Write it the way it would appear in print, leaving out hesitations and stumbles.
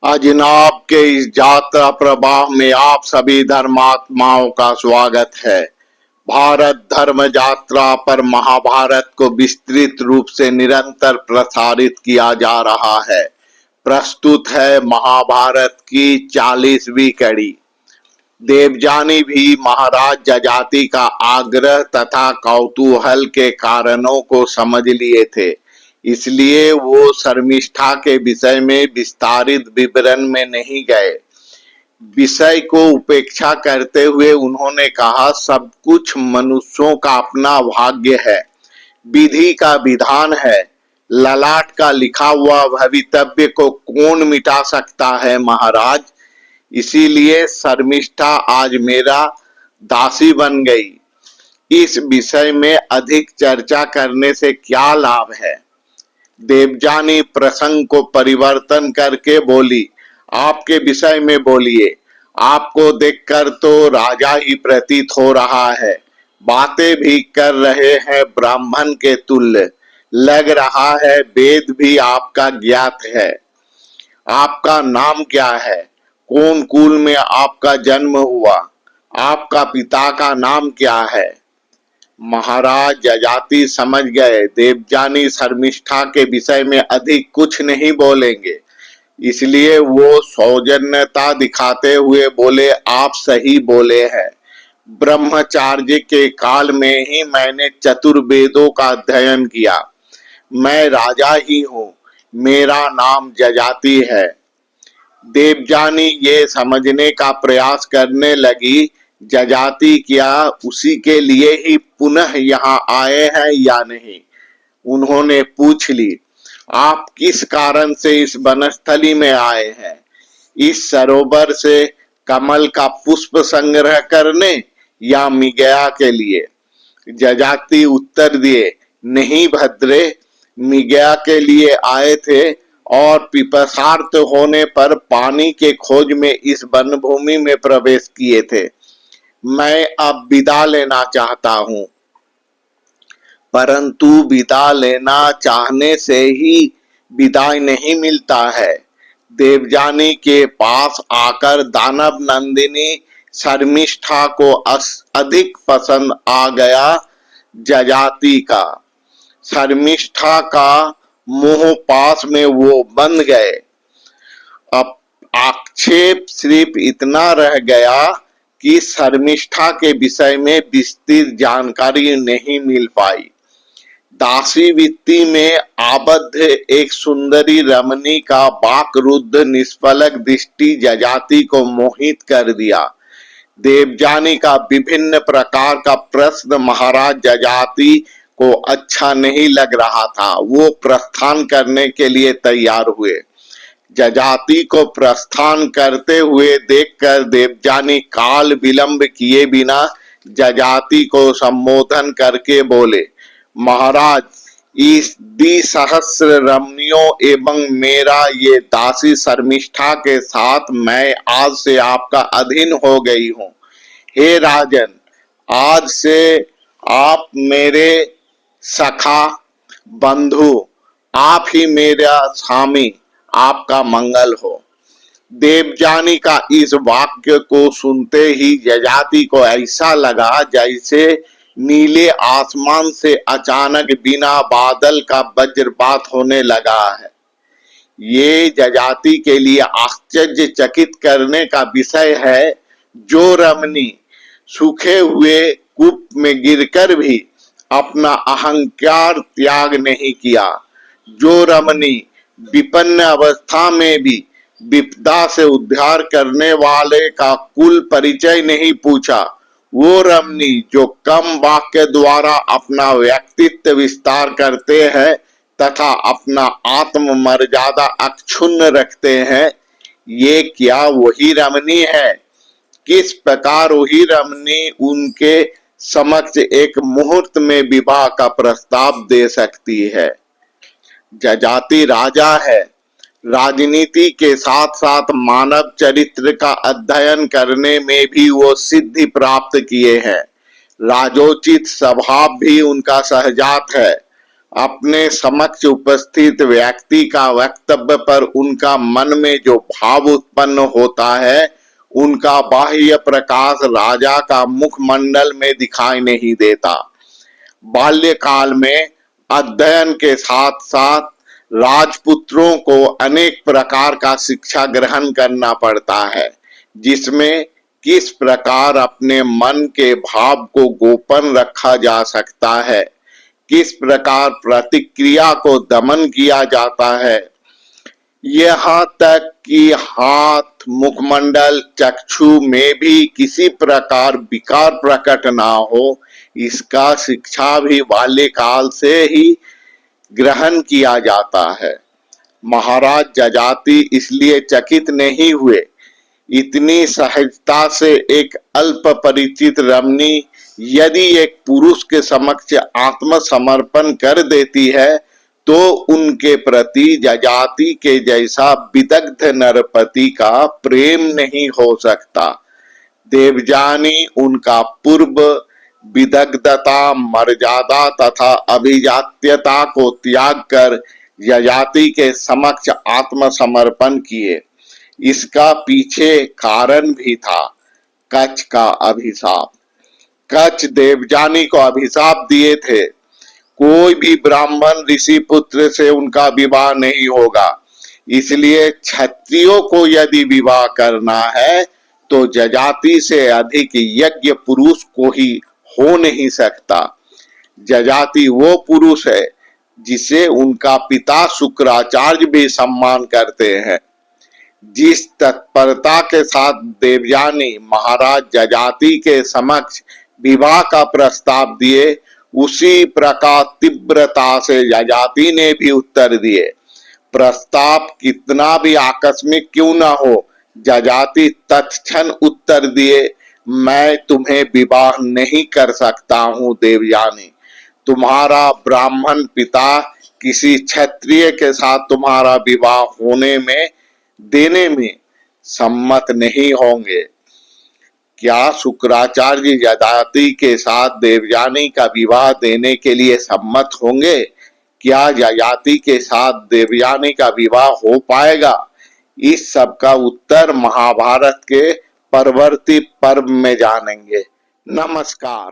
अजनाब के इस यात्रा प्रवाह में आप सभी धर्मात्माओं का स्वागत है। भारत धर्म यात्रा पर महाभारत को विस्तृत रूप से निरंतर प्रसारित किया जा रहा है। प्रस्तुत है महाभारत की 40वीं कड़ी। देवयानी भी महाराज जजाति का आग्रह तथा कौतूहल के कारणों को समझ लिए थे, इसलिए वो शर्मिष्ठा के विषय में विस्तारित विवरण में नहीं गए। विषय को उपेक्षा करते हुए उन्होंने कहा, सब कुछ मनुष्यों का अपना भाग्य है, विधि का विधान है। ललाट का लिखा हुआ भवितव्य को कौन मिटा सकता है महाराज। इसीलिए शर्मिष्ठा आज मेरा दासी बन गई। इस विषय में अधिक चर्चा करने से क्या लाभ है। देवयानी प्रसंग को परिवर्तन करके बोली, आपके विषय में बोलिए। आपको देखकर तो राजा ही प्रतीत हो रहा है, बातें भी कर रहे हैं ब्राह्मण के तुल्य। लग रहा है वेद भी आपका ज्ञात है। आपका नाम क्या है, कौन कुल में आपका जन्म हुआ, आपका पिता का नाम क्या है। महाराज जजाति समझ गए देवयानी शर्मिष्ठा के विषय में अधिक कुछ नहीं बोलेंगे, इसलिए वो सौजन्यता दिखाते हुए बोले, आप सही बोले हैं। ब्रह्मचार्य के काल में ही मैंने चतुर्वेदों का अध्ययन किया। मैं राजा ही हूँ, मेरा नाम जजाति है। देवयानी ये समझने का प्रयास करने लगी, जजाति क्या उसी के लिए ही पुनः यहाँ आए हैं या नहीं। उन्होंने पूछ ली, आप किस कारण से इस वनस्थली में आए हैं, इस सरोवर से कमल का पुष्प संग्रह करने या मिगया के लिए। जजाति उत्तर दिए, नहीं भद्रे, मिगया के लिए आए थे और पिपासार्थ होने पर पानी के खोज में इस वन भूमि में प्रवेश किए थे। मैं अब विदा लेना चाहता हूँ, परंतु विदा लेना चाहने से ही विदाई नहीं मिलता है। देवयानी के पास आकर दानव नंदिनी शर्मिष्ठा को अधिक पसंद आ गया जजाति का। शर्मिष्ठा का मुंह पास में वो बंद गए। अब आक्षेप सिर्फ इतना रह गया कि शर्मिष्ठा के विषय में विस्तृत जानकारी नहीं मिल पाई। दासी वृत्ति में आबद्ध एक सुंदरी रमणी का वाक्रुद्ध निष्फलक दृष्टि जजाति को मोहित कर दिया। देवयानी का विभिन्न प्रकार का प्रश्न महाराज जजाति को अच्छा नहीं लग रहा था। वो प्रस्थान करने के लिए तैयार हुए। जजाति को प्रस्थान करते हुए देखकर देवयानी काल विलंब किए बिना जजाति को संबोधन करके बोले, महाराज, इस द्विसहस्र रमणियों एवं मेरा ये दासी शर्मिष्ठा के साथ मैं आज से आपका अधीन हो गई हूँ। हे राजन, आज से आप मेरे सखा बंधु, आप ही मेरा स्वामी, आपका मंगल हो। देवयानी का इस वाक्य को सुनते ही जजाति को ऐसा लगा जैसे नीले आसमान से अचानक बिना बादल का वज्रपात होने लगा है। ये जजाति के लिए आश्चर्यचकित करने का विषय है। जो रमणी सूखे हुए कूप में गिरकर भी अपना अहंकार त्याग नहीं किया, जो रमणी विपन्न अवस्था में भी विपदा से उद्धार करने वाले का कुल परिचय नहीं पूछा, वो रमणी जो कम वाक्य द्वारा अपना व्यक्तित्व विस्तार करते हैं तथा अपना आत्म मर्यादा अक्षुण्ण रखते हैं, ये क्या वही रमणी है। किस प्रकार वही रमणी उनके समक्ष एक मुहूर्त में विवाह का प्रस्ताव दे सकती है। जजाति राजा है, राजनीति के साथ साथ मानव चरित्र का अध्ययन करने में भी वो सिद्धि प्राप्त किए हैं। राजोचित स्वभाव भी उनका सहजात है। अपने समक्ष उपस्थित व्यक्ति का वक्तव्य पर उनका मन में जो भाव उत्पन्न होता है, उनका बाह्य प्रकाश राजा का मुखमंडल में दिखाई नहीं देता। बाल्यकाल में अध्ययन के साथ साथ राजपुत्रों को अनेक प्रकार का शिक्षा ग्रहण करना पड़ता है, जिसमें किस प्रकार अपने मन के भाव को गोपन रखा जा सकता है, किस प्रकार प्रतिक्रिया को दमन किया जाता है, यहाँ तक कि हाथ, मुखमंडल, चक्षु में भी किसी प्रकार विकार प्रकट ना हो, इसका शिक्षा भी बाल्यकाल से ही ग्रहण किया जाता है। महाराज जजाति इसलिए चकित नहीं हुए। इतनी सहजता से एक अल्प परिचित रमणी यदि एक पुरुष के समक्ष आत्मसमर्पण कर देती है, तो उनके प्रति जजाति के जैसा विदग्ध नरपति का प्रेम नहीं हो सकता। देवजानी उनका पूर्व विदग्धता, मर्यादा तथा अभिजात्यता को त्याग कर यजाति के समक्ष आत्मसमर्पण किए। इसका पीछे कारण भी था, कच्छ का अभिशाप। कच्छ देवजानी को अभिशाप दिए थे, कोई भी ब्राह्मण ऋषि पुत्र से उनका विवाह नहीं होगा। इसलिए क्षत्रियों को यदि विवाह करना है तो जजाति से अधिक यज्ञ पुरुष को ही हो नहीं सकता। जजाति वो पुरुष है जिसे उनका पिता शुक्राचार्य भी सम्मान करते हैं। जिस तत्परता के साथ देवयानी महाराज जजाति के समक्ष विवाह का प्रस्ताव दिए, उसी प्रकार तीव्रता से जजाति ने भी उत्तर दिए। प्रस्ताव कितना भी आकस्मिक क्यों न हो, जजाति तत्क्षण उत्तर दिए, मैं तुम्हें विवाह नहीं कर सकता हूं देवयानी। तुम्हारा ब्राह्मण पिता किसी क्षत्रिय के साथ तुम्हारा विवाह देने में सम्मत नहीं होंगे। क्या शुक्राचार्य जजाति के साथ देवयानी का विवाह देने के लिए सम्मत होंगे? क्या जजाति के साथ देवयानी का विवाह हो पाएगा? इस सब का उत्तर महाभारत के परवर्ती पर्व में जानेंगे। नमस्कार।